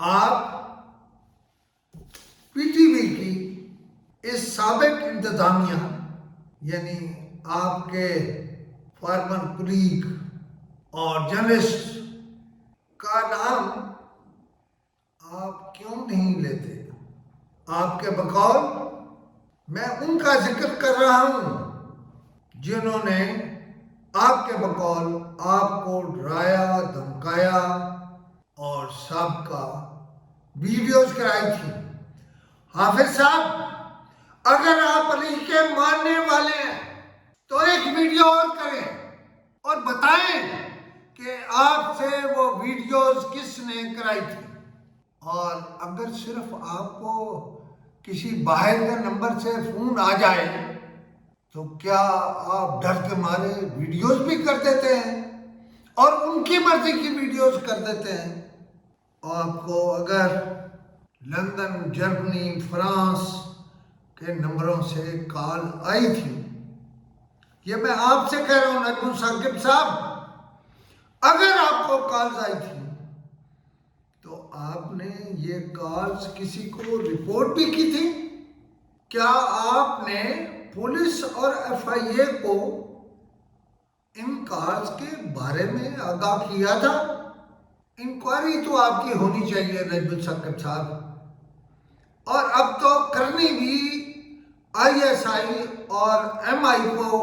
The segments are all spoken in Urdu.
آپ پی ٹی وی کی اس سابق انتظامیہ یعنی آپ کے فارمر کلیگ اور جرنلسٹ کا نام آپ کیوں نہیں لیتے؟ آپ کے بقول میں ان کا ذکر کر رہا ہوں جنہوں نے آپ کے بقول آپ کو ڈرایا، دھمکایا اور سابقہ ویڈیوز کرائی تھی۔ حافظ صاحب، اگر آپ علی کے ماننے والے ہیں تو ایک ویڈیو اور کریں اور بتائیں کہ آپ سے وہ ویڈیوز کس نے کرائی تھی۔ اور اگر صرف آپ کو کسی باہر کے نمبر سے فون آ جائے تو کیا آپ ڈر کے مارے ویڈیوز بھی کر دیتے ہیں اور ان کی مرضی کی ویڈیوز کر دیتے ہیں؟ آپ کو اگر لندن، جرمنی، فرانس کے نمبروں سے کال آئی تھی، یہ میں آپ سے کہہ رہا ہوں نجم ثاقب صاحب، اگر آپ کو کالز آئی تھی تو آپ نے یہ کالز کسی کو رپورٹ بھی کی تھی؟ کیا آپ نے پولیس اور ایف آئی اے کو ان کالز کے بارے میں آگاہ کیا تھا؟ انکوائری تو آپ کی ہونی چاہیے نجم ثاقب صاحب، اور اب تو کرنی بھی آئی ایس آئی اور ایم آئی کو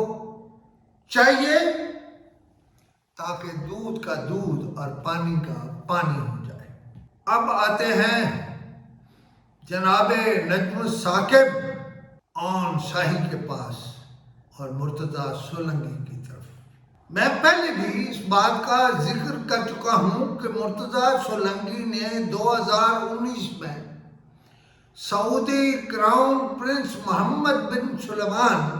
چاہیے تاکہ دودھ کا دودھ اور پانی کا پانی ہو جائے۔ اب آتے ہیں جناب نجم ثاقب آن شاہی کے پاس اور مرتضیٰ سولنگی کی طرف۔ میں پہلے بھی اس بات کا ذکر کر چکا ہوں کہ مرتضیٰ سولنگی نے 2019 میں سعودی کراؤن پرنس محمد بن سلمان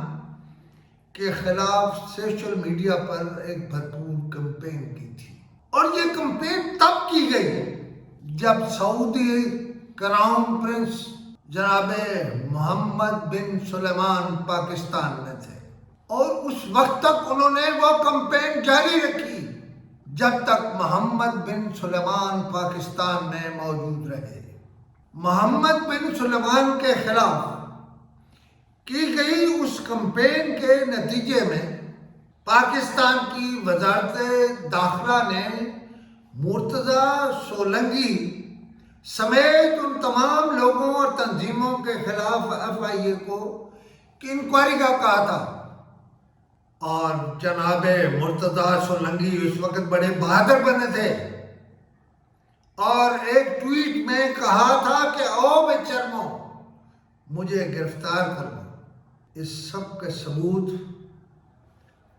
کے خلاف سوشل میڈیا پر ایک بھرپور کمپین کی تھی، اور یہ کمپین تب کی گئی جب سعودی کراؤن پرنس جناب محمد بن سلمان پاکستان میں تھے، اور اس وقت تک انہوں نے وہ کمپین جاری رکھی جب تک محمد بن سلمان پاکستان میں موجود رہے۔ محمد بن سلمان کے خلاف کی گئی اس کمپین کے نتیجے میں پاکستان کی وزارت داخلہ نے مرتضیٰ سولنگی سمیت ان تمام لوگوں اور تنظیموں کے خلاف ایف آئی اے کو انکوائری کا کہا تھا، اور جناب مرتضیٰ سولنگی اس وقت بڑے بہادر بنے تھے اور ایک ٹویٹ میں کہا تھا کہ او بے چرمو، مجھے گرفتار کر لو۔ اس سب کے ثبوت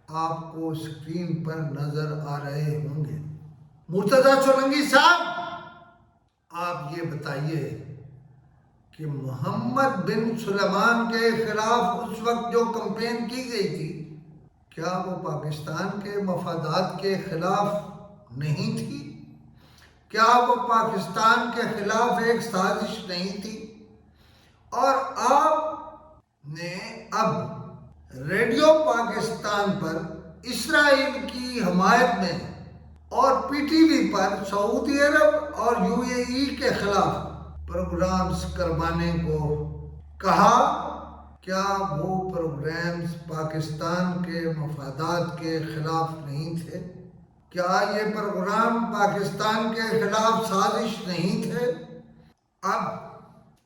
آپ کو اسکرین پر نظر آ رہے ہوں گے۔ مرتضیٰ سولنگی صاحب، آپ یہ بتائیے کہ محمد بن سلمان کے خلاف اس وقت جو کمپین کی گئی تھی، کیا وہ پاکستان کے مفادات کے خلاف نہیں تھی؟ کیا وہ پاکستان کے خلاف ایک سازش نہیں تھی؟ اور آپ نے اب ریڈیو پاکستان پر اسرائیل کی حمایت میں اور پی ٹی وی پر سعودی عرب اور یو اے ای کے خلاف پروگرامز کروانے کو کہا۔ کیا وہ پروگرامز پاکستان کے مفادات کے خلاف نہیں تھے؟ کیا یہ پروگرام پاکستان کے خلاف سازش نہیں تھے؟ اب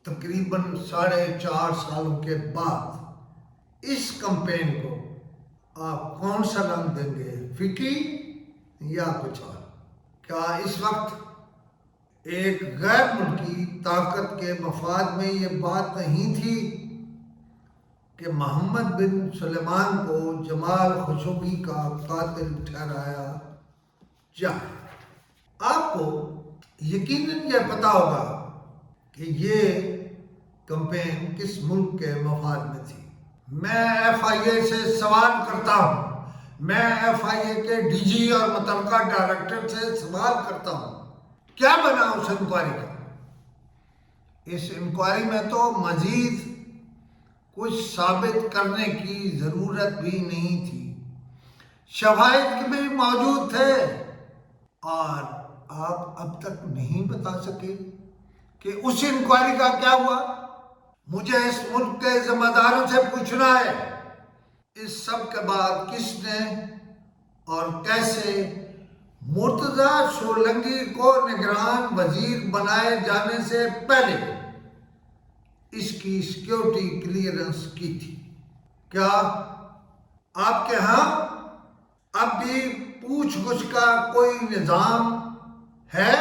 تقریباً 4.5 سالوں کے بعد اس کمپین کو آپ کون سا رنگ دیں گے، فکی یا کچھ اور؟ کیا اس وقت ایک غیر ملکی طاقت کے مفاد میں یہ بات نہیں تھی کہ محمد بن سلمان کو جمال خشوگی کا قاتل ٹھہرایا جائے؟ آپ کو یقیناً یہ پتا ہوگا کہ یہ کمپین کس ملک کے مفاد میں تھی۔ میں ایف آئی اے سے سوال کرتا ہوں، میں ایف آئی اے کے ڈی جی اور متعلقہ ڈائریکٹر سے سوال کرتا ہوں، کیا بنا اس انکوائری کا؟ اس انکوائری میں تو مزید کچھ ثابت کرنے کی ضرورت بھی نہیں تھی، شواہد بھی موجود تھے، اور آپ اب تک نہیں بتا سکے کہ اس انکوائری کا کیا ہوا؟ مجھے اس ملک کے ذمہ داروں سے پوچھنا ہے، اس سب کے بعد کس نے اور کیسے مرتضی سولنگی کو نگران وزیر بنائے جانے سے پہلے اس کی سیکیورٹی کلیئرنس کی تھی؟ کیا آپ کے ہاں اب بھی پوچھ گچھ کا کوئی نظام ہے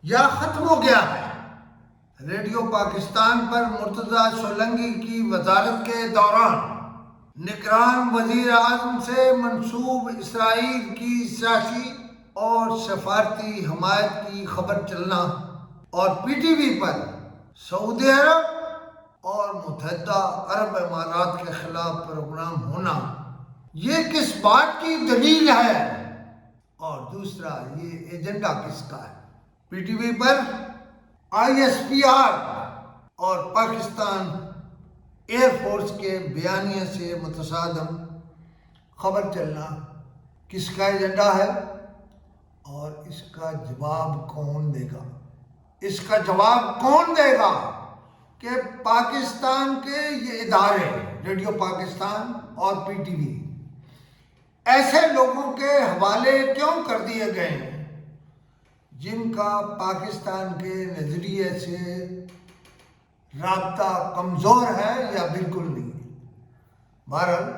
یا ختم ہو گیا ہے؟ ریڈیو پاکستان پر مرتضی سولنگی کی وزارت کے دوران نگران وزیر اعظم سے منسوب اسرائیل کی سیاسی اور سفارتی حمایت کی خبر چلنا اور پی ٹی وی پر سعودی عرب اور متحدہ عرب امارات کے خلاف پروگرام ہونا، یہ کس بات کی دلیل ہے؟ اور دوسرا، یہ ایجنڈا کس کا ہے؟ P T V per I S P R اور پاکستان ایئر فورس کے بیانیے سے متصادم خبر چلنا کس کا ایجنڈا ہے؟ اور اس کا جواب کون دے گا؟ اس کا جواب کون دے گا کہ پاکستان کے یہ ادارے ریڈیو پاکستان اور پی ٹی وی ایسے لوگوں کے حوالے کیوں کر دیے گئے ہیں جن کا پاکستان کے نظریے سے رابطہ کمزور ہے یا بالکل نہیں؟ بہرحال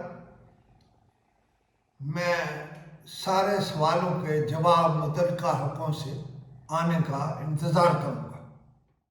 میں سارے سوالوں کے جواب متعلقہ حلقوں سے آنے کا انتظار کروں.